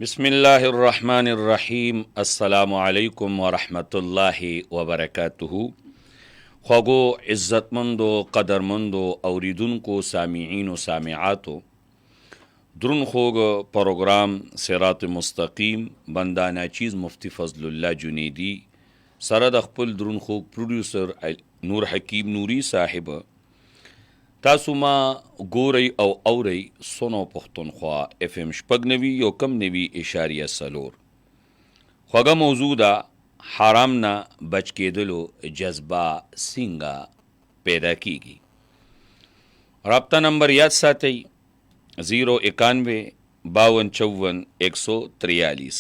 بسم الله الرحمن الرحیم. السلام علیکم ورحمت الله وبرکاته. خوږو عزتمندو قدرمندو اوریدونکو سامعینو سامعاتو، درون خوږ پروګرام صراط مستقیم بنده ناچیز مفتی فضل الله جنیدی سره د خپل درون خوږ پروډیوسر نور حکیم نوری صاحب تاسو ما ګورئ او اورئ سونو پښتونخوا اف ام شپږ نوي یو کم نوي اشاریه څلور. خوږه موضوع ده حرام نه بچ کېدلو جذبه څنګه پیدا کیږي. رابطه نمبر یاد ساتئ 091 5254 143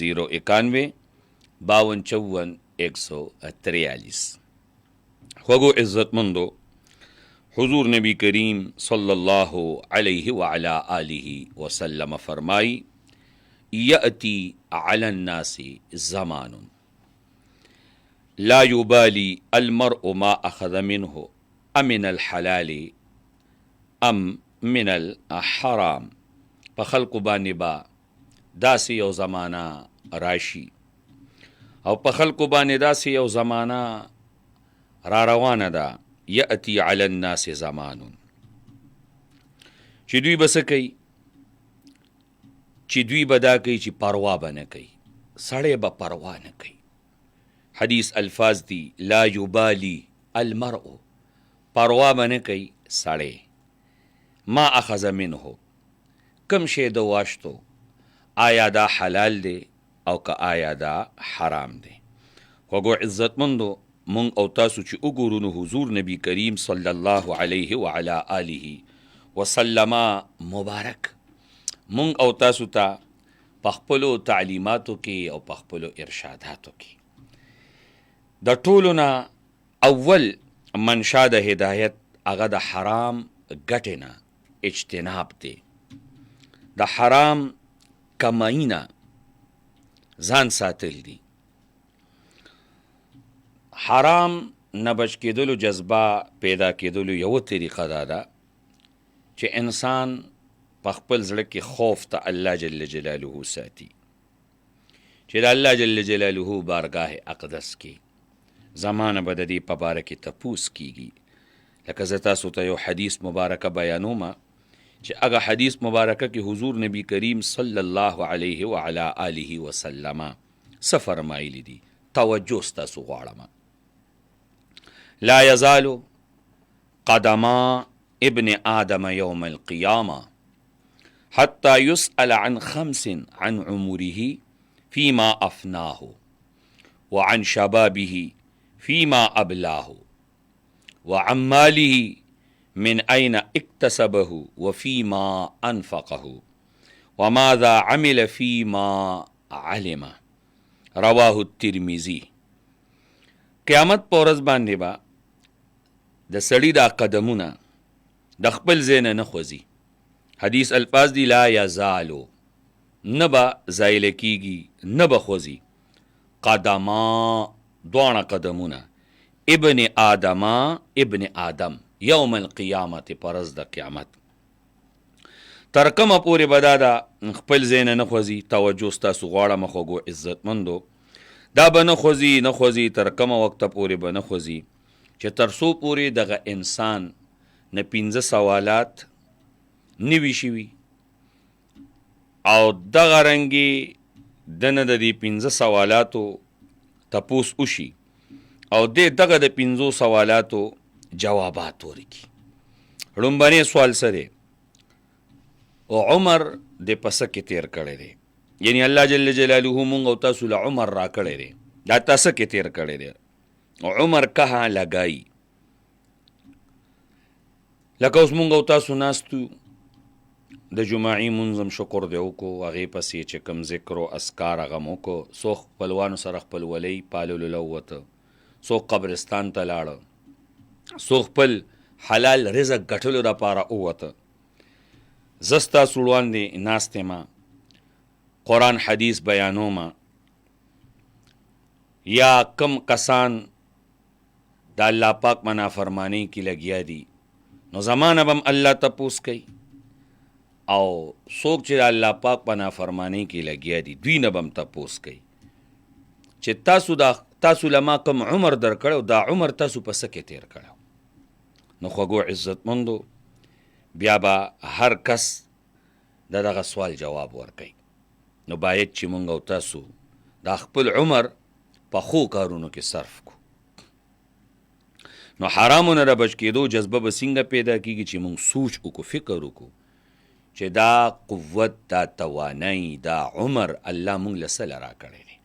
091 5254 143. خوږو عزتمندو، حضور نبی کریم صلی اللہ علیہ وعلا آلہ وسلم فرمائی یأتی علی الناس زمان لا یبالی المرء ما اخذ منه امن الحلال ام من الحرام. په خلقو باندې با داسې یو زمانہ راشي او په خلقو باندې داسې یو زمانہ را روانه ده. یأتی علی الناس زمان چې دوی به څه کوي، چې دوی به دا کوي چې پروا به نه کوي، سړی به پروا نه کوي. حدیث الفاظ دي لا یبالی المرء، پروا به نه کوي سړی، ما اخذ منه، کم شی د واشتو، آیا دا حلال دی او که آیا دا حرام دی. خوږو عزتمندو، مونږ او تاسو چې وګورو نو حضور نبی کریم صلی الله علیه وعلا آله وسلم مبارک مونږ او تاسو ته په خپلو تعلیماتو کې او په خپلو ارشاداتو کې د ټولو نه اول منشا د هدایت هغه د حرام ګټې نه اجتناب دی. د حرام کمایي نه ځان ساتل دي. حرام نه بچ کېدلو جذبه پیدا کېدلو یو طریقه دا ده چې انسان په خپل زړه کې خوف ته الله جل جلاله ساتي، چې د الله جل جلاله بارگاه اقدس کې زمانه به د دې په باره کې تپوس کېږي. لکه زه تاسو ته یو حدیث مبارکه بیانومه چې هغه حدیث مبارکه کې حضور نبی کریم صلی الله علیه وعلا آله وسلم څه فرمایلی دي، توجه ستاسو غواړم. لا يزال قدما ابن آدم يوم القيامة حتى يسأل عن 5 عن عمره فيما أفناه وعن شبابه فيما أبلاه وعن ماله من أين اكتسبه وفيما أنفقه وماذا عمل فيما علم. رواه الترمذي. قیامت په ورځ باندې به د سړي دا قدمونه د خپل ځای نه خوځي. حدیث الفاظ دي لا یزالو، نه به زایله کېږي، نه به خوځي. قدما دواړه قدمونه ابن آدم آدم یوم القیامت په ورځ د قیامت. تر کومه پورې به دا د خپل ځای نه خوځي. توجه ستاسو غواړم خوږو عزتمندو، دا به نه خوځي تر کومه وخته پورې به نه خوځي چې تر څو پورې دغه انسان نه 15 سوالات نه وي شوي او دغه رنګې د نه د دې 15 سوالاتو تپوس وشي او دغه د 15 سوالاتو جوابات ورکړي. لومبنی سوال څه دی؟ عمر د پسه کې تیر کړی دی، یعنی الله جل جلاله مونږ او تاسو له عمر را کړی دی، دا تاسو کې تیر کړی دی. عمر کہاں لگائی؟ لکه اوس مونږ او تاسو ناستو د جمعې منظم شکر دی وکړو، هغې پسې چې کوم ذکر او اذکار هغه مو وکړو، څوک خپلوانو سره خپل ولی پاللو له ووته، څوک قبرستان ته لاړه، څوک خپل حلال رزق ګټلو دپاره ووته. زه ستاسو وړاندې ناست یم، قرآن حدیث بیانومه، یا کم کسان د الله پاک منافرمانی کې لګیا دي، نو زمانه بم الله تپوس کوي او څوک چې د الله پاک په نافرمانۍ کې لګیا دي دوی نه به هم تپوس کوي چې تاسو له ما کوم عمر در کړی دا عمر تاسو په څه کې تیر کړی نو خوږو عزتمندو بیا به هر کس د دغه سوال جواب ورکوي نو باید چې مونږ او تاسو دا خپل عمر په ښو کارونو کې صرف کو نو حرامو نه د بچ کېدو جذبه به څنګه پیدا کېږي چې مونږ سوچ وکړو فکر وکړو چې دا قوت دا توانایي دا عمر الله مونږ له څه له راکړی دی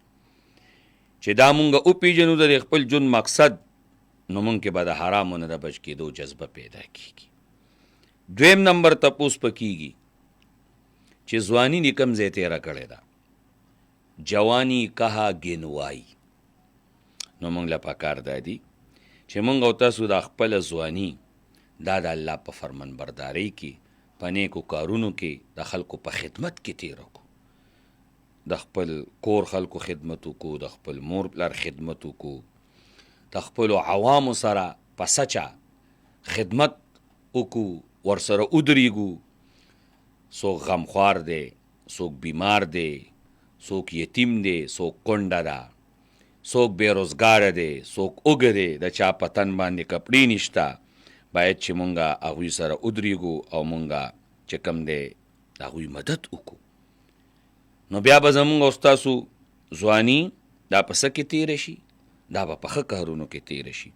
چې دا مونږ وپېژنو د خپل ژوند مقصد نو مونږ کې به د حرامو نه د بچ کېدو جذبه پیدا کېږي دویم نمبر تپوس په کېږي چې ځواني دې کوم ځای تېره کړې ده جوانی کها ګنوایي نو مونږ له پکار دا دي چې مونږ او تاسو د خپله ځواني دا د الله په فرمان بردارۍ کې په نیکو کارونو کې د خلکو په خدمت کې تېره کړو د خپل کور خلکو خدمت وکړو د خپل مور پلار خدمت وکړو د خپلو عوامو سره په سچه خدمت وکړو ورسره ودرېږو څوک غمخوار دی څوک بیمار دی څوک یتیم دی څوک کونډه ده څوک بېروزګاره دی څوک اوږه دی د چا په تن باندې کپړې نشته باید چې مونږ هغوی سره ودرېږو او مونږ چې کوم دی د هغوی مدد وکړو نو بیا به زمونږ او ستاسو ځواني دا په څه کې تېره شي دا به په ښه کارونو کې تېره شي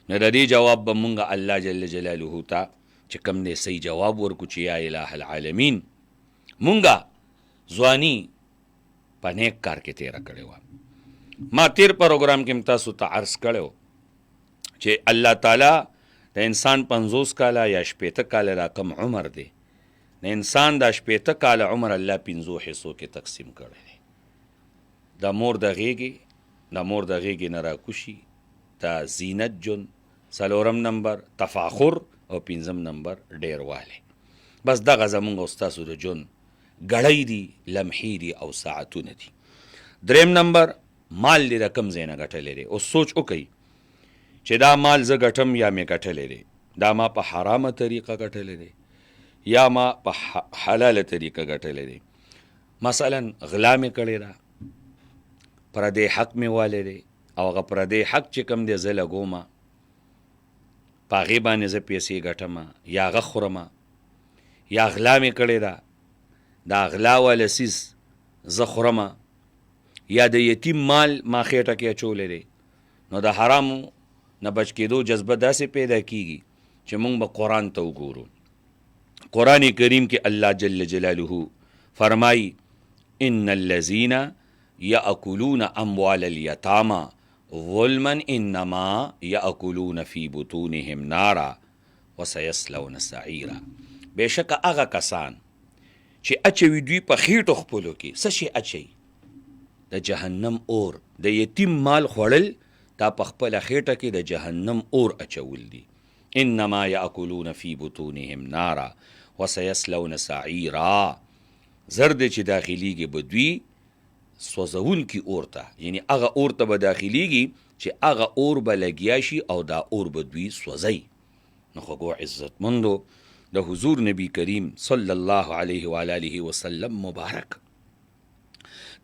نو د دې جواب به مونږ الله جل جلاله ته چې کوم دی صحیح جواب ورکو چې یا اله العالمین مونږه ځواني په نیک کار کې تېره کړې وه ما تیر پروګرام کې هم تاسو ته عرض کړی چې الله تعالی د انسان 50 کاله یا 80 کاله را کم عمر دی د انسان د 80 کاله عمر الله 5 حصو کې تقسیم کړی دی د مور د غېږې نه راکوشي د زینت جون 4 نمبر تفاخر او 5 نمبر ډیروالی بس دغه زمونږ او ستاسو د ژوند ګړۍ دي لمحې دي او ساعتونه دي دریم نمبر مال دې د کوم ځای نه ګټلی دی اوس سوچ وکئ چې دا مال زه ګټم یا مې ګټلی دی دا ما په حرامه طریقه ګټلی دی یا ما په حلاله طریقه ګټلی دی مثلا غلا مې کړې ده پردی حق مې والی دی او هغه پردی حق چې کوم دی زه لګومه په هغې باندې زه پیسې ګټمه یا هغه خورمه یا غلا مې کړې ده دا غلا والا څیز زه خورمه یا د یتیم مال ما خېټه کې اچولی دی نو د حرامو نه بچ کېدو جذبه داسې پیدا کېږي چې مونږ به قرآن ته وګورو قرآن کریم کې الله جل جلاله فرمایي ان الذین یأکلون اموال الیتاما ظلما انما یأکلون فی بطونهم نارا وسیصلون سعیرا بېشکه هغه کسان چې اچوي دوی په خېټو خپلو کې څه شی اچوي د جهنم اور د یتیم مال خوړل دا په خپله خېټه کې د جهنم اور اچول دي انما یأکلون فی بطونهم نارا وسیصلون سعیرا زر دی چې داخلیږي به دوی سوځونکي اور ته یعنی هغه اور ته به داخلیږي چې هغه اور به لګیا شي او دا اور به دوی سوځوي نو خوږو عزتمندو د حضور نبی کریم صلی الله علیه و آله وسلم مبارک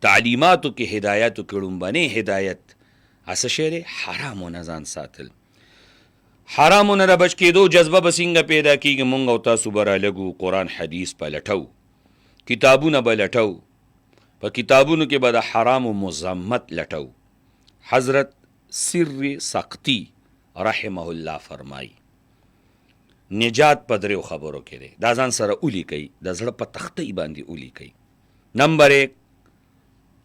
تعلیماتو کې هدایاتو کې لومبنی هدایت هڅه شی دی حرامو نه ځان ساتل حرامو نه د بچ کېدو جذبه به څنګه پیدا کېږي مونږ او تاسو به رالګو قرآن حدیث به لټو کتابونه به لټو په کتابونو کې به د حرامو مذمت لټو حضرت سر سقطی رحمه الله فرمایي نجات په دریو خبرو کې دی دا ځان سره ولیکئ د زړه په تختۍ باندې ولیکئ نمبر 1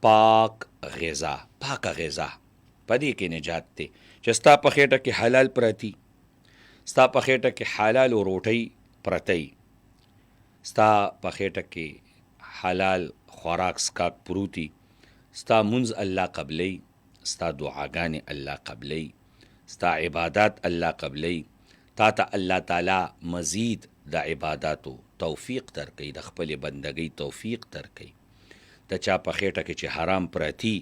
پاک غذا پاکه غذا په دې کې نجات دی چې ستا په خېټه کې حلال پرتی ستا په خېټه کې حلال روټۍ پرتی ستا په خېټه کې حلال خوراک سکاک پروتی ستا منز الله قبلی ستا دعاګانې الله قبلی ستا عبادات الله قبلی تا ته الله تعالی مزید د عباداتو توفیق درکوي د خپلې بندګۍ توفیق درکوي د چا په خېټه کې چې حرام پرتی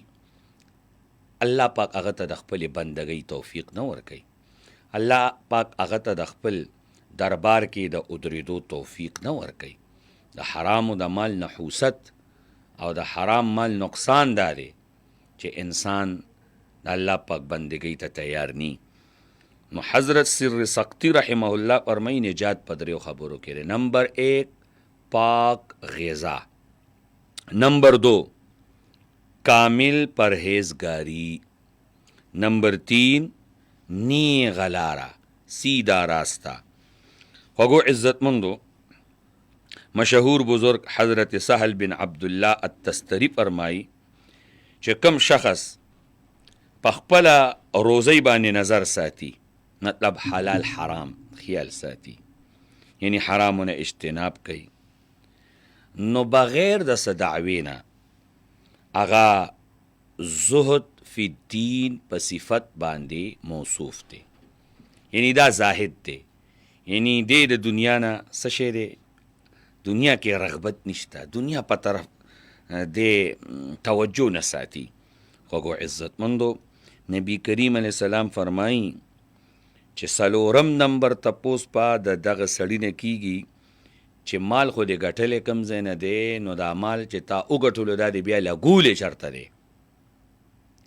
الله پاک هغه ته د خپلې بندګۍ توفیق نه ورکوي الله پاک هغه ته د خپل دربار کې د ودرېدو توفیق نه ورکوي د حرامو د مال نحوست او د حرام مال نقصان دا دی چې انسان د الله پاک بندګۍ ته تیار نی. نو حضرت سر سقطی رحمه الله فرمایي نجات په دریو خبرو کې دی. نمبر 1 پاک غذا، نمبر 2 کامل پرهیزگاری، نمبر 3 نیغ لاره، سیدھا راستہ. خوږو عزتمندو، مشهور بزرگ حضرت سهل بن عبدالله التستری فرمائی چې کم شخص په خپله روزی باندې نظر ساتي، مطلب حلال حرام خیال ساتي، یعنی حرامونه اجتناب کوي، نو بغیر د څه دعوی نه هغه زهد فی الدین په صفت باندې موصوف دی، یعنی دا زاهد دی، یعنی دی د دنیا نه څه شی دی، دنیا کې رغبت نشته، دنیا په طرف د توجه نه ساتي. خوږو عزتمندو، نبی کریم علیه السلام فرمایي چې څلورم نمبر تپوس په د دغه سړي نه کیږي چې مال خو دې ګټلې کم ځای نه دی، نو دا مال چې تا وګټلو دا دې بیا لګولې چېرته دی،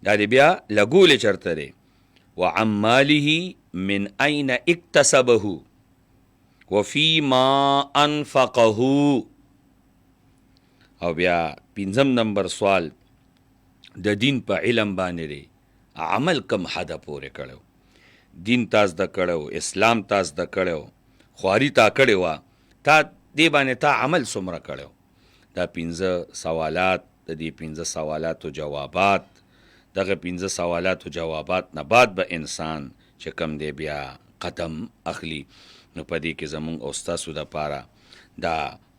دا دې بیا لګولې چېرته دی. وعن ماله من این اکتسبه وفی ما انفقه. او بیا 5 نمبر سوال د دین په علم باندې دی، عمل کم حده پورې کړو، دین تا زده کړو، اسلام تا زده کړو، خواري تا کړې وه، تا دې باندې تا عمل څومره کړو. دا 15 سوالات، د دې 15 سوالاتو جوابات، دغه 15 سوالاتو جوابات نه بعد به انسان چې کم دی بیا قدم اخلي. نو په دې کې زمونږ او ستاسو دپاره دا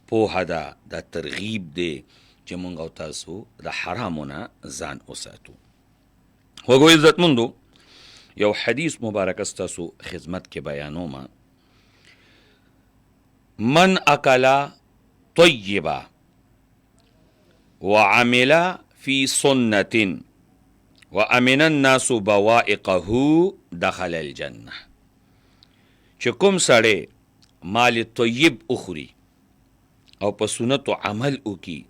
پوهه ده، دا ترغیب دی چې مونږ او تاسو د حرامو نه ځان وساتو. خوږو عزتمندو، یو حدیث مبارک ستاسو خدمت کې بیانومه. من اکلا طیبا وعمل فی سنت وامن الناس بوائقه دخل الجنه. چې کوم سړی مال طیب اخوري او په سنتو عمل وکي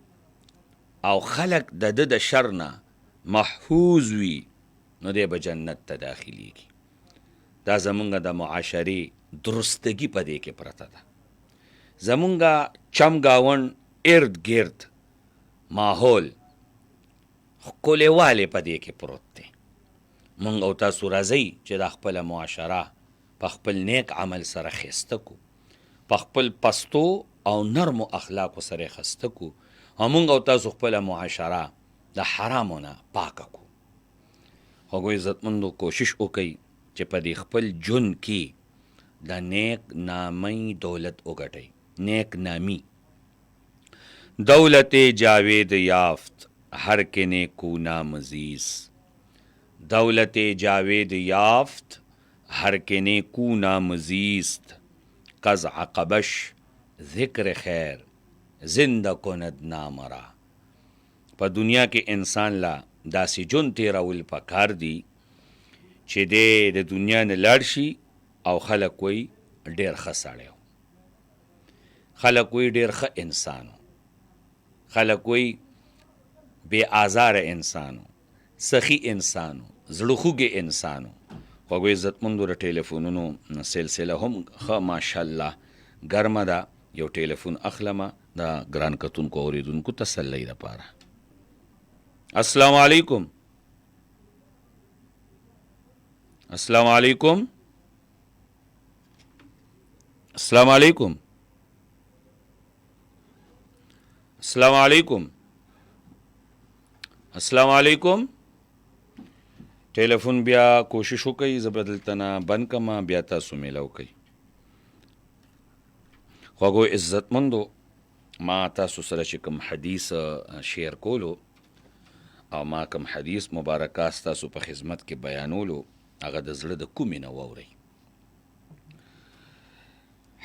او خلق د ده د شر نه محفوظ وي، نو دی به جنت ته داخلیږي. دا زمونږ د معاشرې درستګي په دې کې پرته ده. زمونږ چمګاون ارد گرد ماحول ښکلېوالی په دې کې پروت دی. مونږ او تاسو راځئ چې دا خپله معاشره په خپل نیک عمل سره خسته کو، په خپل پستو او نرمو اخلاقو سره خسته کو، او مونږ او تاسو خپله معاشره د حرامو نه پاکه کو. هغوی عزتمندو کوشش وکئ چې په دې خپل ژوند کې د نیک نامی دولت وګټئ. نیک نامی دولت جاوید یافت ہر کے نیکو نامزیز، دولت جاوید یافت ہر کے نیکو نامزیست، قز عقبش ذکر خیر زندہ کند نامرا. په دنیا کې انسان لا داسې جون تیرول پکار دی چې د دنیا نه لاړ شي او خلک وی ډېر ښه سړی و، خلک وی ډېر ښه انسان و، خلک وی بې آزاره انسان و، سخي انسان و، زړه خوږې انسان و. خوږو عزتمندو، د ټیلیفونونو سلسله هم ښه ماشاءالله ګرمه ده. یو ټیلیفون اخلمه د ګران کتونکو اوریدونکو تسلی دپاره. السلام علیکم. السلام علیکم. السلام علیکم. السلام علیکم. السلام علیکم. ټیلیفون بیا کوشش وکئ، زه به دلته نه بند کړم، بیا تاسو میله وکئ. خوږو عزتمندو، ما تاسو سره چې کوم حدیث شیر کولو او ما کوم حدیث مبارکه ستاسو په خدمت کې بیانولو، هغه د زړه د کومې نه واورئ.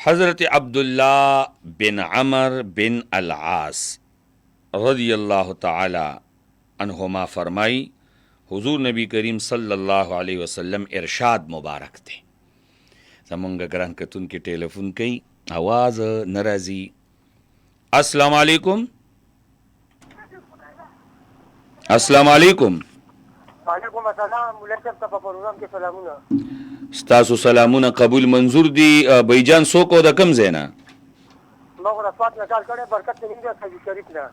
حضرت عبدالله بن عمر بن العاص رضی اللہ تعالی عنہما فرمائی، حضور نبی کریم صلی اللہ علیہ وسلم ارشاد مبارک تھے. زمونږ ګران کتونکي ټیلیفون کوي، आवाज نه راځي، السلام علیکم. السلام علیکم. وعلیکم السلام. مولا صاحب ته په پروګرام کې سلامونه. ستاسو سلامونه قبول منظور دي. بھیجان څوک او د کم ځای نه؟ ما خو د سوات نه کال کړی، برکت ته نیم دی قیدي شریف نه.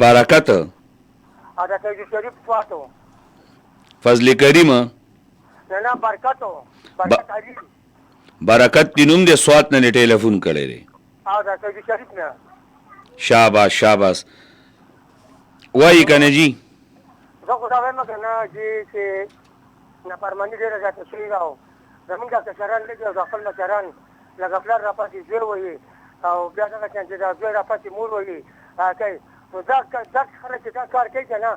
برکت د قیدي شریف سوات و. فضل کریم نه برکت و. برکت علي. برکت دی نوم د سوات نه ټلیفون کړی دی. او د قیدي شریف نه. شاباش شاباش. وایي کنه جی. زه خو دا وایم که نه چې نافرماني ډېره زیاته شوې ده او زمونږ دا کشران لږ او د خپل مشران لکه پلار راپسې زوی وایي او بیا دغه شان چې دا زوی راپسې مور وایي کوي. نو دا خلک چې دا کار کوي که نه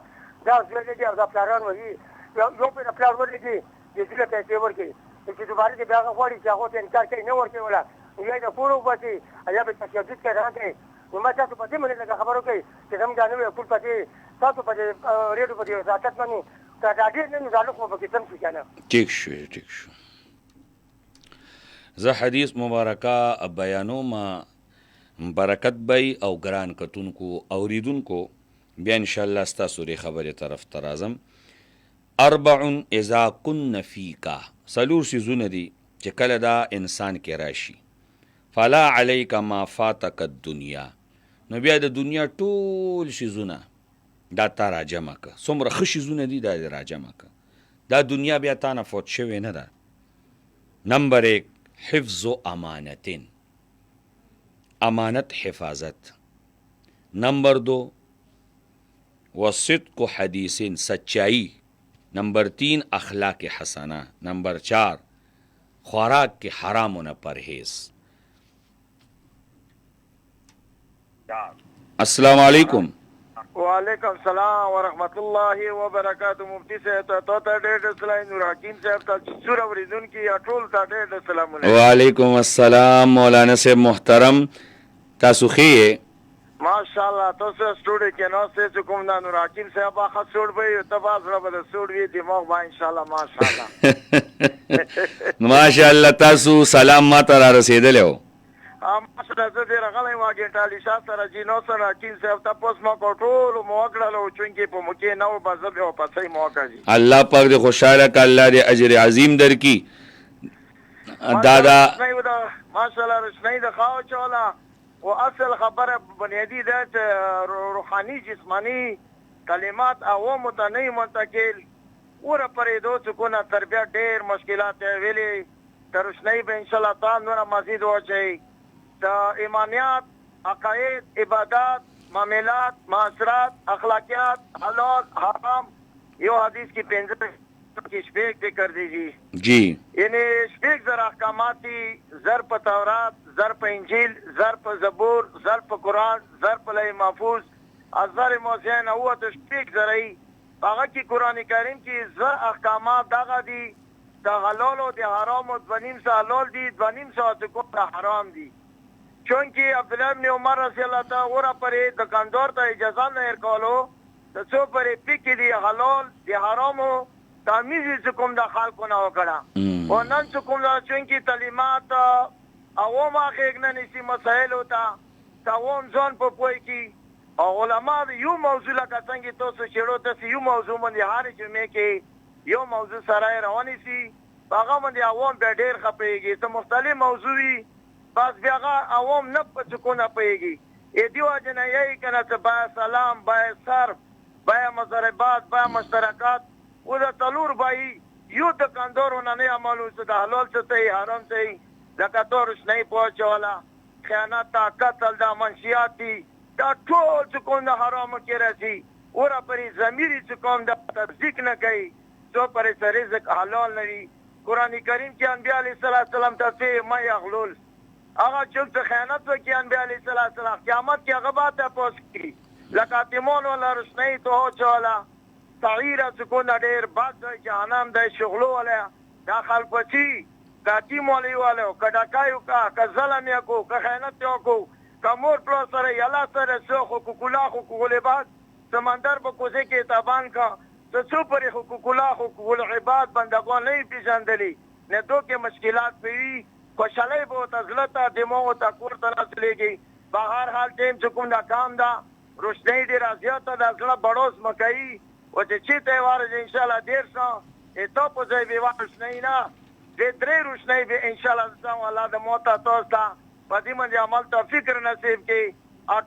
دا زوی لږي او دا پلاران وایي یو پرې د پلار ولېږي د زوی له پیسې ورکړي چې دوباره چې بیا هغه غواړي چې هغو ته انکار کوي نه ورکوي وله یا یې د کور وباسي یا به تشدد کوي نه کوي. نو ما تاسو په دې باندې لږه خبرو کوي چې زموږ دا نوی پول په دې تاسو په دې ریډیو په دې وضاحت باندې که دا ډېر نه نو دا لږ خو پکې سم شي که نه. ټیک شو ټیک شو. زه حدیث مبارکه بیانوم. برکت بی او ګران کتونکو اوریدونکو بیا انشاءالله ستاسو ری خبرې طرف ته راځم. 4 اذا کن فیکا، څلور څیزونه دي چې کله دا انسان کې راشي. فلا علیک ما فاتک الدنیا، نو بیا د دنیا ټول څیزونه دا تا راجمع که. څومره ښه څیزونه دي دا دې راجمع که. دا دنیا بیا تا نه فوت شوې نه ده. نمبر 1 حفظ امانتین، امانت حفاظت. نمبر 2 وصدق حدیثین، سچائی. نمبر 3 اخلاق حسنہ. نمبر 4 خوراک کے حراموں نہ پرہیز. السلام علیکم. وعلیکم السلام ورحمت الله وبرکاتہ. مفتی صاحب ته ډېر سلام، نور حکیم صاحب ته سور اوریدونکي ټول ته ډېر سلامونه. وعلیکم السلام مولانا صاحب محترم، تاسو ښه؟ ماشاءالله. تاسو سټوډیو کې نو څه کوم دا نور حکیم صاحب اخا سټوډ به تباس را به سټوډ وی دماغ با ان شاء الله. ماشاءالله ماشاءالله. تاسو سلام ما ته را رسیدلو. ماشاءالله. زه دې راغلی ما ګټالي شاه سره جینو سره حکیم صاحب تاسو ما ټول موکړلو چونکې په مکه نو بزب او پسې موکړ دي. الله پاک دې خوشاله ک، الله دې اجر عظیم درکې. دادا ماشاءالله رسنۍ د خاو چولا او اصل خبره بنیادی ده چې روحاني جسمانی کلمات عوامو ته نه منتقل ور پرېدو څکونه تربیت ډېر مشکلات ویلي ترشنۍ به ان شاء الله تعالی نور مزید وچي د ایمانیات عقاید عبادات معاملات معاشرات اخلاقیات حلال حرام یو حدیث کی 15 کی شپیک ذکر دیجیے جی، یعنی شپیک ذرا احکامات زر په تورات زر په انجیل زر په زبور زر په قرآن زر په لوح محفوظ ازر موزین هو ته شپیک ذرای هغه کی قرآن کریم کی زر احکامات دغه دی د حلال او د حرام او د نیم سو حلال دي د نیم سو د حرام دي. چونکه عبدالله ابن عمر رضی الله تعالی عنہ پرې دکاندار ته اجازه نه ورکولو ته څو پرې پکې دی حلال د حرامو تمیز کوم د خلکو نه وکړه او نن کوم د چونکه تعلیمات عوام هغه نه نشي مسائل وتا تاوم ځان په پوي کې او علما یو موضوع لکه څنګه تاسو چېړو ته یو موضوع باندې هر جمعه کې یو موضوع سره رواني سي هغه باندې عوام به ډېر خپېږي ته مختلف موضوعي بس بیا عوام نه پڅ کو نه پېږي. ای دیو جنا یې کنه ته با سلام با صرف با مضاربات با مشترکات او د تلور بای یو د کاندورونه نه عملو څه د حلال څه ته حرام څه د کتورش نه پوهچولا خیانت قتل د منشیاتی دا ټول څه کوم د حرام کې راځي اور پرې ضمیر څه کوم د تصدیق نه کوي څو پرې رزق حلال نه وي. قران کریم کې انبیاء علیه السلام ته ما یغلول هغه چې څه خیانت وکړي انبیاء علیه السلام قیامت کې هغه باته پوسکی لکاتمون ولا رسنی ته چولا تعیر سکون ډیر بعد جهنم د شغلو ولا دا خلق وچی کاتی مولی والو کډاکایو کا کزلم یکو که خیانت یکو کمور پر سره یلا سره سو حقوق الله حقوق العباد سمندر په کوزه کې تابان کا ته څو پر حقوق الله حقوق العباد بندگان نه پیژندلی نه دوه کې مشکلات پیوي خوشاله به تزلتا دماغ ته کور ته رسلېږي بهر حال ټیم چې کوم دا کام دا روشنۍ ډېره زیاته ده زړه بړوس مه کوي و چې چېرته یې وارځي انشاءالله دېر شه اته په ځای بېوا روشنۍ نه درې روشنۍ به انشاءالله زه الله د موته تاسو ته په دې باندې عمل ته فکر نصیب کړي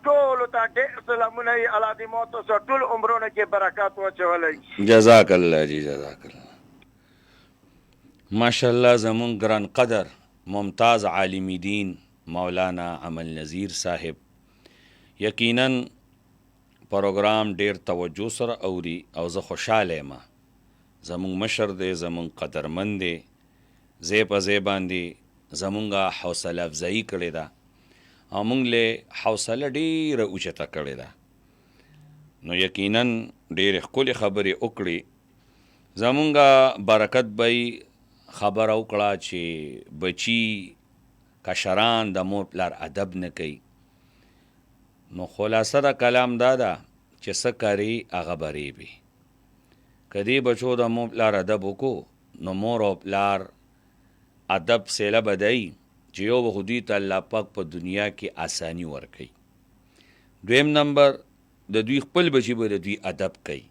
ټولو ته ډېر سلامونه وي الله دې مو تاسو ټول عمرونه کې برکات واچولی جزاک الله جی جزاک الله ماشاءالله زمون ګران قدر ممتاز عالم دین مولانا عمل نذیر صاحب یقینا پروګرام ډیر توجه سره اوري او زه خوشاله یم زمون مشر دی زمون قدرمند دی زی په زی باندې زمونږه حوصله افزایی کړې ده او مونږ له حوصله ډیره اوچته کړې ده نو یقینا ډیرې ښکلې خبرې وکړي زمونږه برکت به خبره وکړه چې بچي کشران د مور پلار ادب نه کوي نو خلاصه د کلام دا ده چې څه کوي هغه بری وي که دې بچو د مور پلار ادب وکړو نو مور او پلار ادب سیله به دی چې یو به خو دوی ته الله پاک په دنیا کې آساني ورکوي دویم نمبر د دوی خپل بچي به د دوی ادب کوي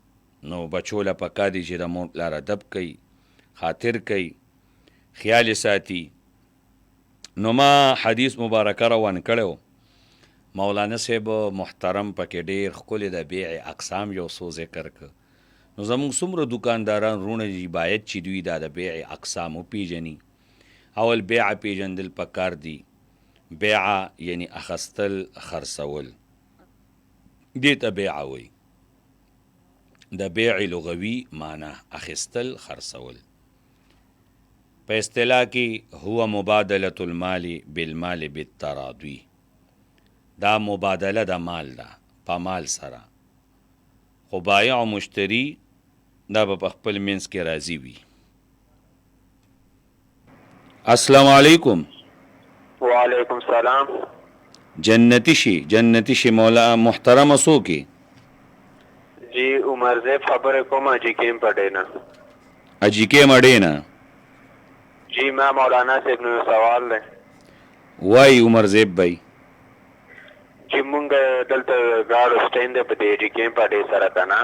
نو بچو له پکار دي چې د مور پلار ادب کوي خاطر کوي خیال ساتي نو ما حدیث مبارکه روان کړو مولانا صاحب محترم پکې ډېر ښکلې د بیع اقسام یو څو ذکر که نو زموږ څومره دکانداران رونه دي باید چې دوی دا د بیع اقسام وپېژني اول بیع پیژندل پکار دي بیع یعنی اخستل خرڅول دې ته بیع وایي د بیع لغوي معنی اخستل خرڅول په اصطلاح کې هو مبادله المال بالمال بالتراضی دا مبادله د مال ده په مال سره خو بایع او مشتری دا به په خپل منځ کې راضي وي السلام علیکم وعلیکم السلام جنتی شي مولا محترم څوک جی عمر زیب خبره کوم اجیکیم پډینا اجیکیم اډینا جی ما مولانا صاحب نو سوال ده وای عمر زیب بھائی جی مونږ دلته غاړو سټیند په دې اجیکیم پډې سره کنه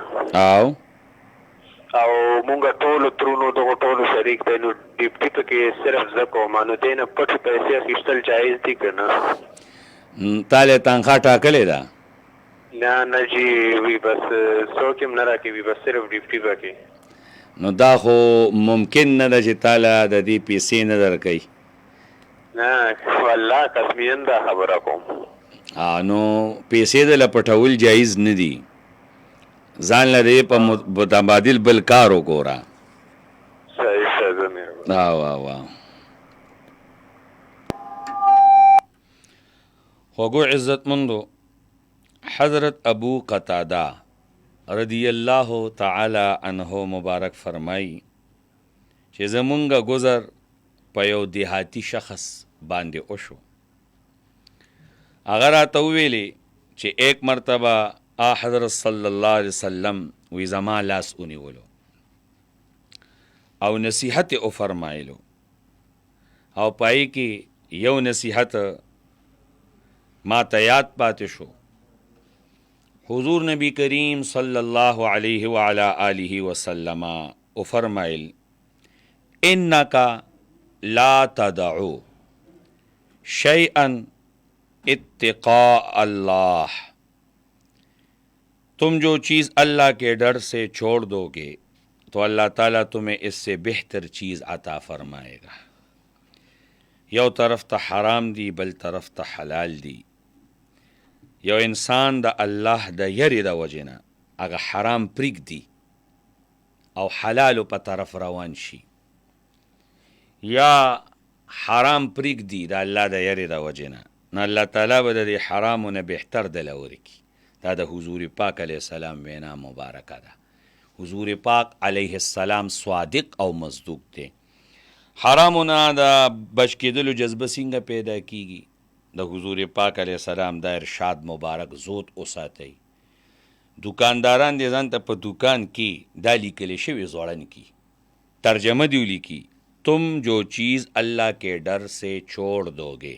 او مونږ ټول ترونو دغه ټول شریک دی نو ډیپټي پکې صرف زکو مانو دینه پټ پیسې اخیستل جایز دي کنه تاله تنخواه ټاکلې ده نه جی وی بس څوک هم نه راکوي وی بس صرف ډیپټي پکې نو دا خو ممکن نه ده چې تاله د دې پیسې نه درکوي نه والله قسمیان دا خبره کوم نو پیسې د لپټول جایز نه دي ځان لري په متبادل بل کار وګوره صحیح واه خوږو عزت مندو حضرت ابو قتاده رضی الله تعالی عنہ مبارک فرمای چې زمونږه گذر په یو دیهاتی شخص باندې وشو هغه راته وویلې چې ایک مرتبه حضرت صلی الله علیه وسلم وی زما لاس ونیولو او نصیحت او فرمایلو او پای کې یو نصیحت ما ته یاد پاتې شو حضور نبی کریم صلی الله علیه وعلی آله وسلم او فرمایل انک لا تدعو شیئا اتقاء اللہ تم جو چیز اللہ کے ڈر سے چھوڑ دو گے تو اللہ تعالیٰ تمہیں اس سے بہتر چیز عطا فرمائے گا یو طرف تا حرام دی بل طرف تا حلال دی یو انسان د الله د یری د وجنه هغه حرام پریک دی او حلال په طرف روان شي یا حرام پریک دی د الله د یری د وجنه نو الله تعالی به د حرامونه بهتر د لوري دا د حضور پاک علیه السلام وینا مبارکه ده حضور پاک علیه السلام صادق او مصدوق دی حرامونه د بچ کېدلو جذبه څنګه پیدا کیږي د حضور پاک علیه السلام دا ارشاد مبارک زود وساتئ دکانداران دې ځان ته په دکان کې دا لیکلی شوي ځوړن کی ترجمه دی لیکي تم جو چیز اللہ کے ڈر سے چھوڑ دو گے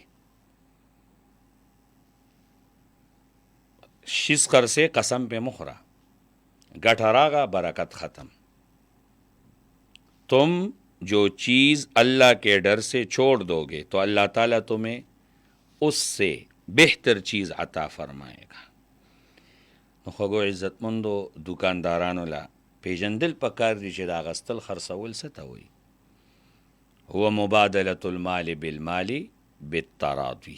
شیز کر سے قسم پہ مخرا گٹھا راگا برکت ختم. تم جو چیز اللہ کے ڈر سے چھوڑ دو گے تو اللہ تعالیٰ تمہیں اس سے بہتر چیز عطا فرمائے گا. نو خوږو عزتمندو دکاندارانو لا پیژندل پکار دي چې دا غستل خرڅول څه ته وایي. هو مبادلة المال بالمال بالتراضی.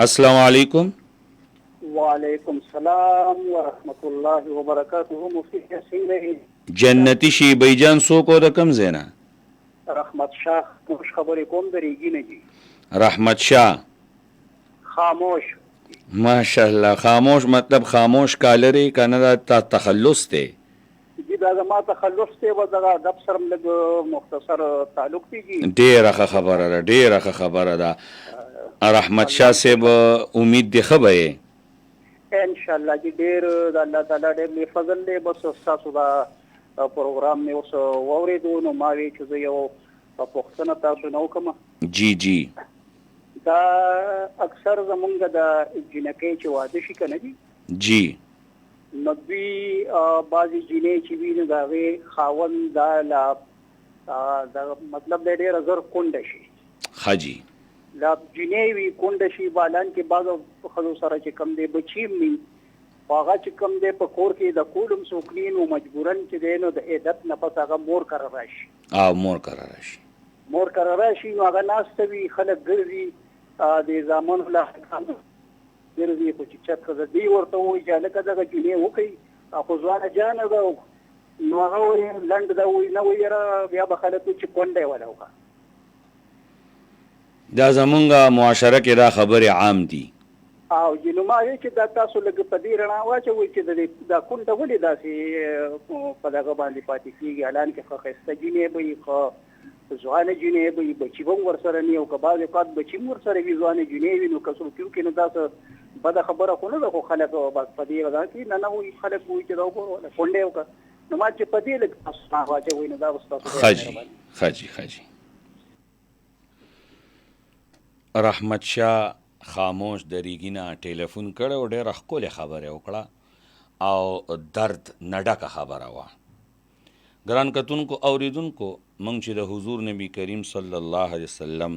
السلام علیکم. وعلیکم السلام ورحمۃ اللہ وبرکاتہ. مفتی حسین رہی جنتی شی بیجان سو کو رقم زینا رحمت شاہ خوش خبری کوم دریگی نے جی. رحمت شاہ خاموش. ماشاء اللہ. خاموش مطلب خاموش کالری کنه دا تخلص ته جی دا زما تخلص ته و دا دب سرم لگ مختصر تعلق دی جی. ډیره خبره ده ډیره خبره ده. رحمت شاہ صاحب امید دی خبره ان شاء الله جی ډیر د الله تعالی ډیر می فضل دی. بس تاسو دا پروګرام مې اوس واورېدو نو ما وی چې زه یو پوښتنه تاسو نو کوم. جی جی. دا اکثر زمونږ د جنکې چې واده شي کنه جی جی نو دوی بعضې جینۍ چې وي نو د هغې خاوند دا لا مطلب دی ډېره زر کونډه شي. ښه جی. لا جینۍ وي کونډه شي بالان کې بعضو ښځو سره چې کم دی بچي هم وي خو هغه چې کم دی په کور کې د کول هم څوک نه نو مجبورا چې دی نو د عدت نه پس هغه مور کره راشي. مور کره راشي. مور کره راشي نو هغه ناسته وي خلک ګرځي د زامنو له ګرځي خو چې چت ښځه دی ورته وایي چې هلکه دغه جینۍ وکړئ خو ځوانه جانه ده نو هغه وایي لنډ ده وایي نه وایي یاره بیا به خلک وایي چې کونډه یې وله وکړه. دا زمونږ معاشره کې دا خبرې عام دي. او نو ما وایي چې دا تاسو لږ په دې رڼا واچوئ چې دا کونډه ولې داسې په دغه باندې پاتې کېږي. حالان کې ښه ښایسته جینۍ به وي ښه ځوانه جینۍ به وي بچي به هم ورسره نه وي او که بعض اوقات بچي هم ورسره وي ځوانه جینۍ وي نو که څوک وکړي نو دا څه بده خبره خو نه ده. خو خلک بس په دې غذا کې نه وایي خلک وایي چې دا وګوره کونډه یې وکړه. نو ما چې په دې لږ تاسو رڼا واچوئ نو دا به ستاسو ښه جي ښه جي. رحمت شاه خاموش دریګینا ټلیفون کړو ډېره ښکلې خبره وکړه او درد نه ډکه خبره وه. ګران کتونکو اوریدونکو موږ چې د حضور نبی کریم صلی الله علیه وسلم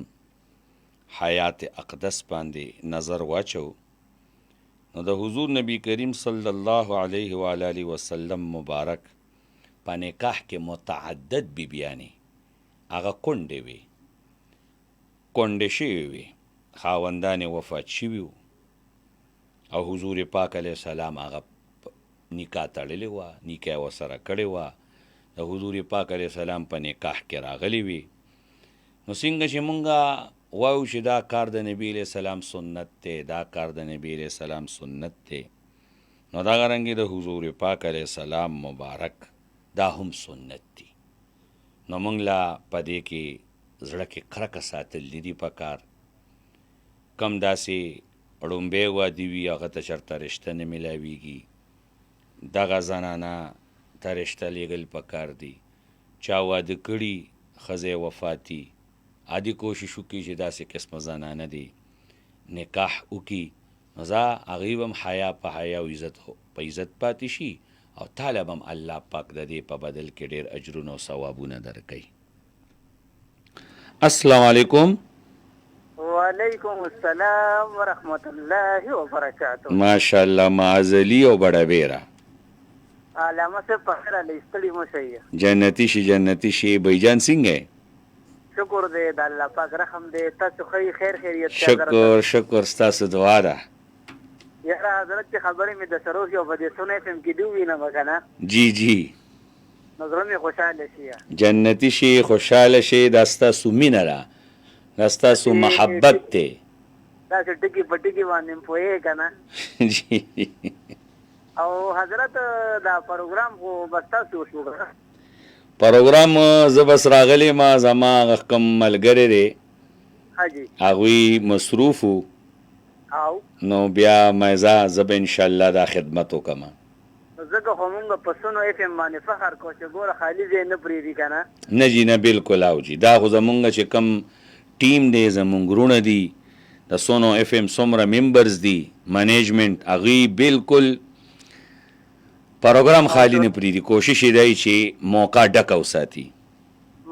حیات اقدس باندې نظر واچو نو د حضور نبی کریم صلی الله علیه و آله وسلم مبارک په نکاح کې متعدد بیبیانې هغه کونډې وي کونډې شوي وي خاوندان یې وفات شوي وو او حضور پاک علیه السلام هغه نکاح تړلې وه نکاح یې ورسره کړې وه د حضور پاک علیه السلام په نکاح کې راغلی وي. نو څنګه چې مونږ وایو چې دا کار د نبي علیه السلام سنت دی دا کار د نبي علیه السلام سنت دی نو دغه رنګې د حضور پاک علیه السلام مبارک دا هم سنت دی. نو مونږ لا په دې کې زړه کې کرکه ساتل دي پکار. کم داسې ړومبی واده وي هغه ته چېرته رشته نه میلاویږي دغه زنانه ته رشته لیږل پکار دي. چا واده کړي ښځه وفاتي عادي کوشش وکړي چې داسې قسمه زنانه دي نکاح وکړي نو زه هغوی به هم حیا په حیا او عزت په عزت پاتې شي او تاله به هم الله پاک د دې په بدل کې ډېر اجرونه او ثوابونه درکوي. السلام علیکم. وعلیکم السلام ورحمۃ اللہ وبرکاتہ. ماشاء اللہ معذلی او بڑا بیرا علامه سے پخیر علی استلی مشیه جنتی شي بیجان څنګه شکر دې د الله پاک رحم دې تاسو خیر خیریت شکر ستاسو دعا ده. یاره حضرت چې خبرې مې د سروش او په دې سونه فم کې دی وینم کنه جی جی نظر مې خوشاله شي جنتی شي خوشاله شي دا ستاسو مینه ده دا ستاسو محبت ته دا چې ټکی پټکی باندې پوهې کنه جی. او حضرت دا پروګرام خو بس تاسو شو پروګرام زه بس راغلی ما زما کم ملګری دی حاجی هغوی مصروف وو او نو بیا مې زه به انشاءالله دا خدمت وکړم. ځکه خو مونږ په سونو اف ام باندې فخر کوو چې ګوره خالي ځای نه پرېږدي که نه نه جي نه بلکل او جي دا خو زمونږ چې کم ټیم دی زمونږ وروڼه دي د سونو اف ام څومره ممبرز دي منیجمنت هغوی بالکل پروګرام خالی نه پرېږدي، کوشش یې دی چې موقع ډکه وساتي.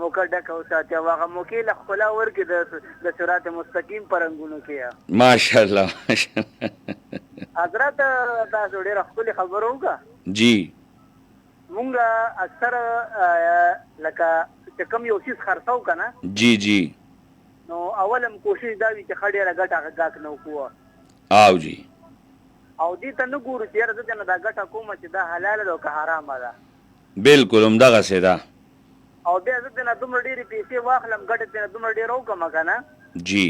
موقع ډکه وساتي او هغه موقع له ښکلا ورکړي د صراط مستقیم په رنګونو کې. ماشاءالله حضرت تاسو ډېره ښکلې خبره وکړه. جی مونږ اکثر لکه چې کوم یو څیز خرڅو که نه، جی جی، نو اول هم کوشش دا وي چې ښه ډېره ګټه هغه ګاک نه وکړو. او جی او دې ته نه ګورو چې یاره زه ته نه دا ګټه کوم چې دا حلاله ده او که حرامه ده. بالکل همدغسې ده. او بیا زه ته نه دومره ډېرې پیسې واخلم، ګټه ته نه دومره ډېره وکړم که نه، جی،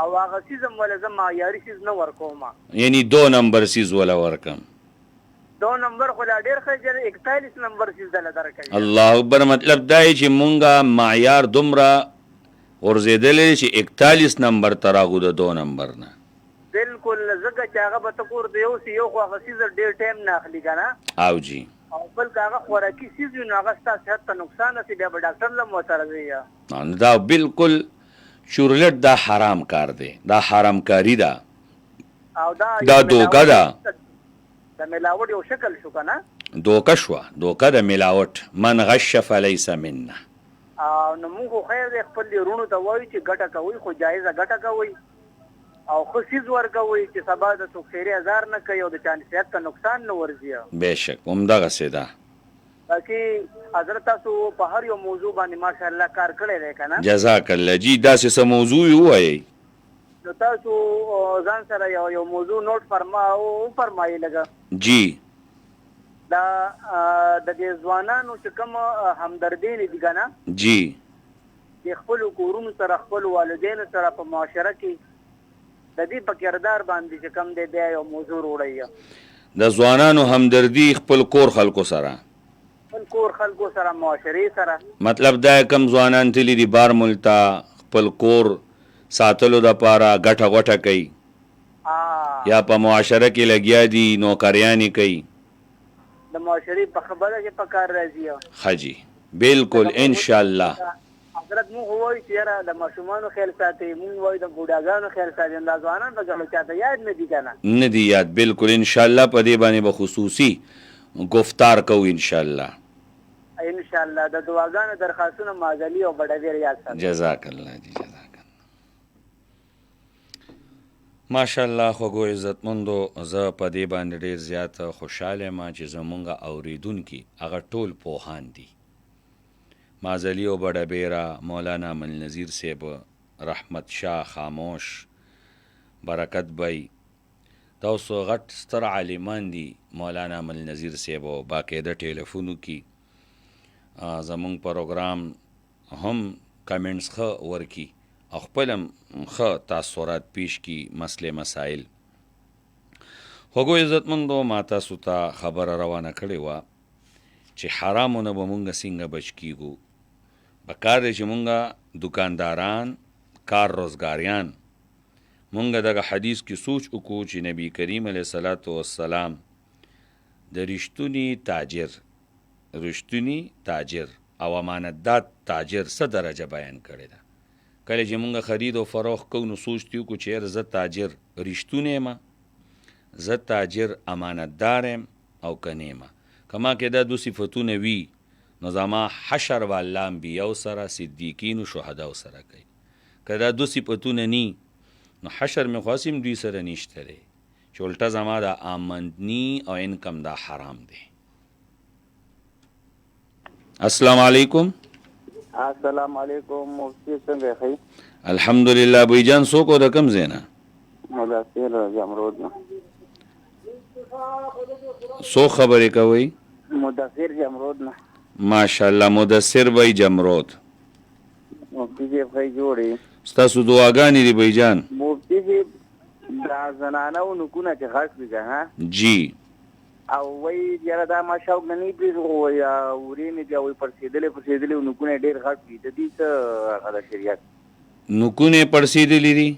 او هغه څیز هم وله زه معیاري څیز نه ورکوم. یعنی 2 نمبر سیز ولا ورکم. 2 نمبر خو لا ډېر ښه چې 41 نمبر څیز دله درکوي. الله اکبر. مطلب دا چې مونږه معیار دومره غورځېدلی چې 41 نمبر ته راغو د 2 نمبر نه. بالکل، ځکه چې هغه به ته کور د یو څه یو خو هغه څیز ډېر ټایم نه اخلي که نه. او جی، او بل که هغه خوراکي څیز وي نو هغه ستا صحت ته نقصان رسي، بیا به ډاکټر له معترض وي. دا بالکل چورلټ دا حرام کار دی، دا حرام کاری ده، او دا دوکه ده، د ملاوټ یو شکل شو که نه، دوکه شوه، دوکه د ملاوټ. من غش فلیس منا. نو مونږ خو خیر دی خپل وروڼو ته وایو چې ګټه کوئ، خو جایزه ګټه کوئ او ښه څیز ورکوئ چې سبا د څوک خیري ازار نه کوي او د چا صحت ته نقصان نه ورځي. بېشک همدغسې ده. باقي حضرت تاسو په هر یو موضوع باندې ماشاءالله کار کړی دی که نه. جزاک الله. جی داسې څه موضوع یې ووایئ. نو تاسو ځان سره یو موضوع نوٹ فرمایي لږه. جی، دا د دې ځوانانو چې کوم همدردي دي که نه، جی، د خپلو کورونو سره خپلو والدینو سره په معاشره کې د دې په کردار باندې چې کوم دی بیا یو موضوع وروړی. د ځوانانو همدردي خپل کور خلکو سره، خپل کور خلکو سره، معاشرې سره. مطلب دا کم ځوانان تلي دي بار ملک ته خپل کور ساتلو دپاره ګټه غوټه کوي یا په معاشره کې لګیا دي نوکریانې کوي، د معاشرې په خبره کې په کار راځي. ښه جی، بالکل انشاءالله. حضرت مونږ وایو چې یاره د ماشومانو خیال ساتئ، مونږ وایو د بوډاګانو خیال ساتئ، دا ځوانان به ګڼو چاته یاد نه دي که نه. نه دي یاد، بالکل انشاءالله په دې باندې به خصوصي گفتار کوو انشاءالله. انشاءالله د دعاګانو درخواستونه مازلي او بډویر یاد ساتئ. جزاک الله جی، جزاک الله. ماشاءالله خوږو عزتمندو، زه په دې باندې ډېر زیات خوشحاله یم چې زمونږ اورېدونکي هغه ټول پوهان دي. مازلي او بډبیره، مولانا ملنظیر صاحب، رحمت شاه خاموش، برکت بی، دا اوس غټ ستر عالمان دي. مولانا ملنظیر صاحب باقاعده ټیلیفونو کې زمونږ پروګرام هم کمنټس ښه ورکي او خپل هم ښه تاثرات پیش کی مسلې مسایل. خوږو عزتمندو، ما تاسو ته خبره روانه کړې وه چې حرامونه به مونږ څنګه بچ کیږو. پکار دی چې مونږ دکانداران، کار روزګاریان، مونږ دغه حدیث کې سوچ وکړو چې نبی کریم علیه صلات وسلام د رښتوني تاجر او امانتدار تاجر څه درجه بیان کړې ده. کله چې مونږ خرید او فروخت کوو نو سوچ دی وکړو چې یاره زه تاجر رښتونی یم، زه تاجر امانتدار یم او که نه یم. که ما کې دا 2 صفتونه وي نو زما حشر به الله انبیاو سره، صدیقینو، شهداو سره کوي. که دا 2 صفتونه نی نو حشر مې خو هسې دوی سره نشته دی چې الټه زما دا آمدني او انکم دا حرام دی. السلام علیکم. السلام علیکم. مفتی څنګه ښه؟ الحمدلله. بھائی جان څوک د کوم ځای نه؟ مدثر جمرود نه. څو خبرې کوئ؟ مدثر جمرود نه. ماشاءالله. مدثر بھائی جمرود. مفتی صاحب ښه جوړې؟ ستاسو دعاګانې دي بھائی جان. مفتی صاحب دا زنانه و نکونه چې غټ وي که ها؟ جی. او وایي یاره دا ما شوق نه نی پرېږدو خو یا ورېنې بیا وایي پړسېدلې و نکونه یې ډېر غټ وي، د دې څه هغه ده شریعت؟ نکونه پړسېدلي دي؟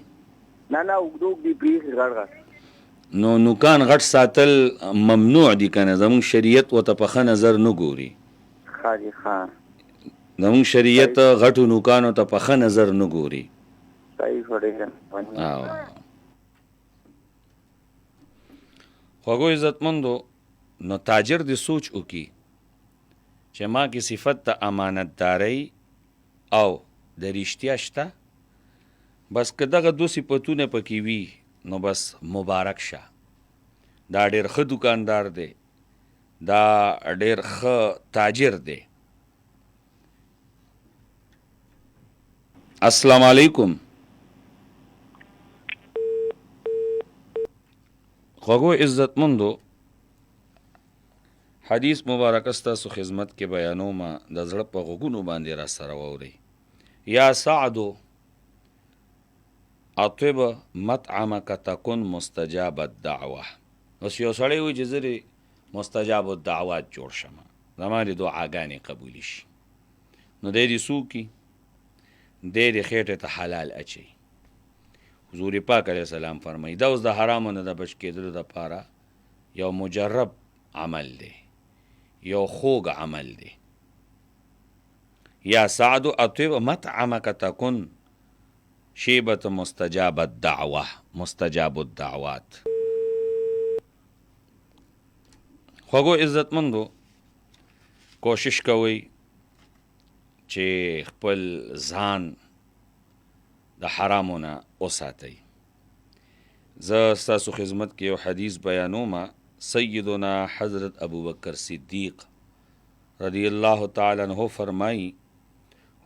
نه اوږده اوږدې پرېښي غټ. نو نوکان غټ ساتل ممنوع دي که نه؟ زمونږ شریعت ورته په ښه نظر نه ګوري. ښه دي، ښه. زمونږ شریعت غټو نوکانو ته په ښه نظر نه ګوري. صحیح. خوږو عزتمندو نو تاجر دې سوچ وکي چې ما کې صفت د امانتدارۍ او د رښتیا شته، بس که دغه دو صفتونه پکې وي نو بس مبارک شه. دا ډېر ښه دکاندار دی، دا ډېر ښه تاجر دی. السلام علیکم. خوږو عزتمندو حدیث مبارک ستاسو خدمت کې بیانوم، د زړه په غوږونو باندې را سره واورئ. یا سعدو اطب مطعمک تکن مستجاب الدعوه. اوس یو سړی وایي چې زه مستجاب الدعوات جوړ شم، زما د دعاګانې قبولې شي، نو دی دې څه وکړي؟ دی دې خېټې ته حلال اچوي. حضور پاک علیه السلام فرمایي دا اوس د حرامو نه د بچ کېدلو دپاره یو مجرب عمل دی، یو خوږ عمل دی. یا سعد اطب مطعمک تکن شیبت مستجاب الدعوه، مستجاب الدعوات. خوږو عزتمندو کوشش کوئ چې خپل ځان د حرامو نه وساتئ. زه ستاسو خدمت کې یو حدیث بیانوم. سیدنا حضرت ابوبکر صدیق رضی الله تعالی عنہ فرمائی،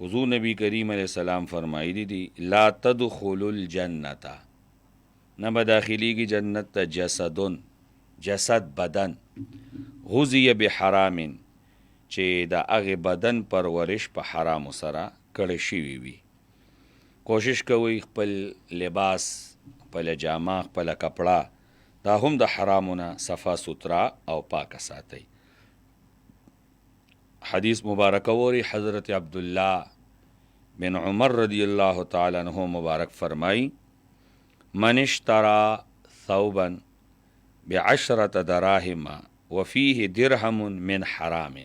حضور نبی کریم علیہ السلام فرمائی دی لا تدخلوا الجنت، نہ بداخلیگی جنت تا جسدن، جسد بدن، غزی بحرام، چې دا هغې بدن پرورش په حرامو سره کړی شوي وي. کوشش کوئ خپل لباس، خپله جامه، خپله کپړه دا هم د حرامو نه صفا سترا او پاکه ساتئ. حدیث مبارک وری حضرت عبداللہ بن عمر رضی اللہ تعالی عنہ مبارک فرمائی من اشترى ثوبا بعشرة دراهم وفيه درهم من حرام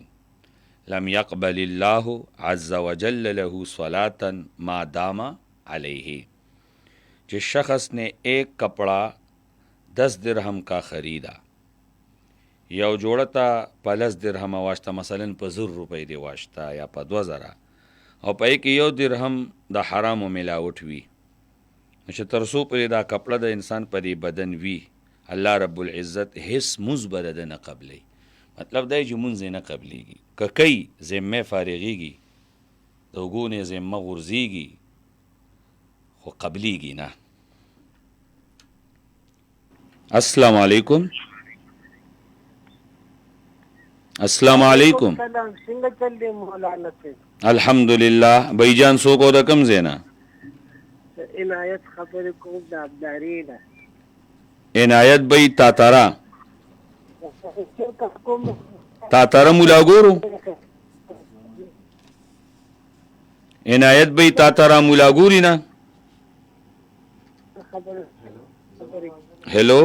لم يقبل الله عز وجل له صلاة ما دام عليه. جس شخص نے ایک کپڑا 10 درہم کا خریدا، یو جوړه په 10 درهم واشته، مثلا په 1000 روپۍ دی واشته یا په 2000، او په کې یو درهم د حرامو ملاوټ وي، چې تر څو پرې دا کپړه د انسان په دې بدن وي، الله رب العزت هیڅ مونځ به د نه قبلی. مطلب دا چې مونځ نه قبلیږي، که کوي ذمه فارغیږي، د اوږو نه ذمه غورځیږي، خو قبلیږي نه. السلام علیکم. السلام علیکم. څنګه چل دی مولانا صاحب؟ الحمدلله. بھائی جان څوک او د کوم ځای نه؟ عنایت خبرې کوم د ابداري نه. عنایت بھائی تاتارا مولا ګورو. عنایت بھائی تاتارا مولا ګوري نه. ہیلو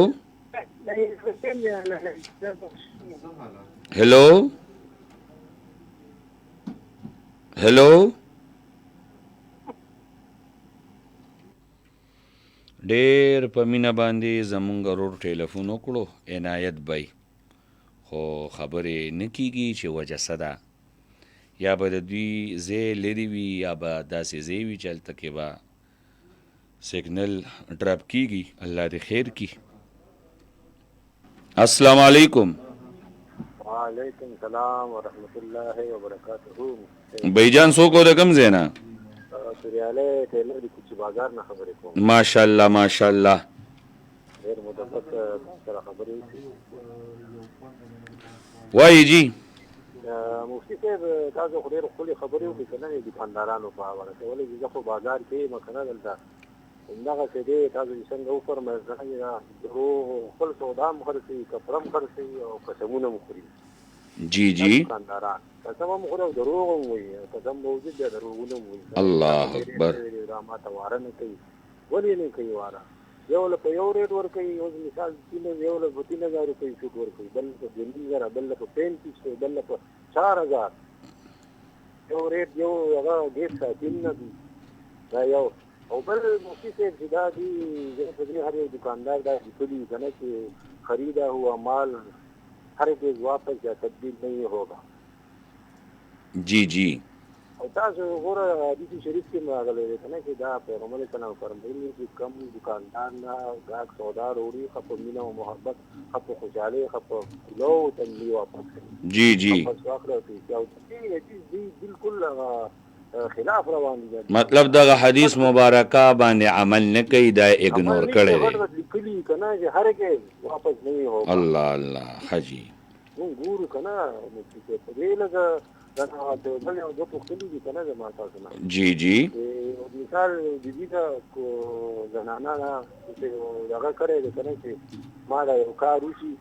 ہیلو ہیلو. ډېر په مینه باندې زمونږ ورور ټیلیفون وکړو عنایت بھائی، خو خبرې نه کیږي چې وجه څه ده. یا به د دوی ځای لرې وي یا به داسې ځای وي چې هلته کې به سیګنل ډراپ کیږي. الله دې خیر کی. السلام علیکم. وعلیکم السلام ورحمۃ اللہ وبرکاتہ. بھائی جان څوک او د کوم ځای نه؟ سریالی ټیلر د کوچي بازار نه خبرې کوم. ماشاءالله ماشاءالله. ډېر مدبت سره خبرې وکړي. وایي جی مفتي صاحب تاسو خو ډېر ښکلې خبرې وکړې که نه د دوکاندارانو په حواله کې، ولې چې زه خو بازار کې یم که نه دلته همدغسې دی. تاسو چې څنګه وفرمایل دروغ خپل سودا هم خرڅوي، کپړه هم خرڅوي او قسمونه هم خوري. جی جی دوکانداران قسم هم خوري او دروغ هم وایي، قسم به وجود بیا دروغونه هم وایي. الله اکبر. دا ماته واره نه کوي. ولې نه کوي واره؟ یو له په یو ریټ ورکوي. اوس مثال یو له په 3000 روپۍ سوټ ورکوي، بل په 20,000، بل په 3500، بل په 4000. یو ریټ یو هغه ډېر ساتین نه دي. دا یو او بل مفتي صاحب چې دا دي په دې هر یو دوکاندار دا لیکلي که نه چې खरीदा हुआ माल हरगिज वापस या तब्दील नहीं होगा. जी जी او تاسو وګوره حدیث شریف کې راغلی دی کنه چې دا پیغمبر اسلام فرمایي چې کم دکاندار نه غاک سودا وروړي خپ مینه او محبت خپ خوشاله خپ لو تنلی واپس جی جی واپس واخلو چې او دې بالکل خلاف روان دي. مطلب دغه حدیث مبارکه باندې عمل نه کوي دا اګنور کړي دی کلی کنه چې هرګز واپس نه هو. الله الله حجی ګورو کنه چې په دې لګه دا ته بل یو د پختلي دي کنه زما تاسو نه. جی جی مثال د دې دا کو زنانا چې هغه کړی دی کنه چې ما دا یو کار وشي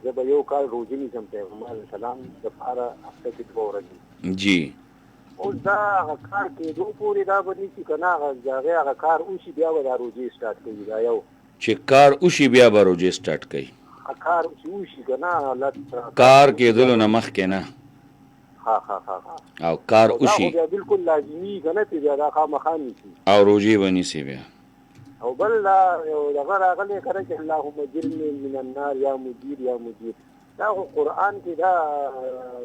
زه به یو کال روزي نیسم پیغمبر سلام د پاره هفته کې دوه ورځې. جی او دا هغه کار کېدو پورې دا به نیسي که نه هغه کار وشي بیا به دا روزي سټارټ کوي. دا یو چې کار وشي بیا به روزي سټارټ کوي. کار وشي که نه کار کېدلو نه مخکې نه. ها ها ها او کار وشي دا بالکل لازمي کنه چې دا خامخا نیسي او روزي به نیسي بیا. او بل یو دغه راغلی کنه چې اللهم اجرني من النار یا مجير یا مجير. دا قرآن کې دا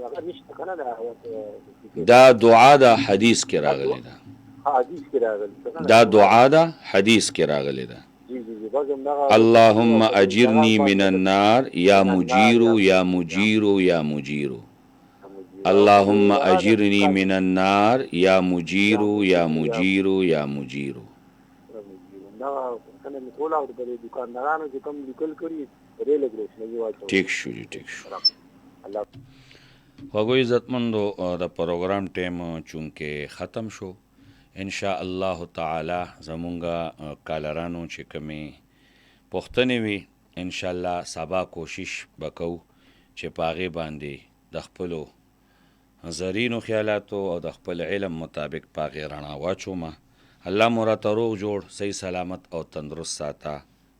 هغه نشته کنه دا دعا دا حدیث کې راغلی ده. حدیث کې راغلی دا دعا دا حدیث کې راغلی ده. اللهم اجرني من النار یا مجير یا مجير یا مجير. اللهم اجرني من النار یا مجير یا مجير یا مجير. ٹھیک شو جی ٹھیک شو. خوږو عزتمندو د پروګرام ټیم چونکې ختم شو ان شاء الله تعالی زمونږه کالرانو چې کومې پوښتنې وي ان شاء الله سبا کوشش وکړو چې پاغه باندې د خپلو زرینو خیالاتو او د خپل علم مطابق پاغه رڼا واچو. ما الله مو راته روغ جوړ صحیح سلامت او تندرست ساته.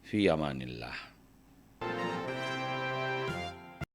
فی امان الله.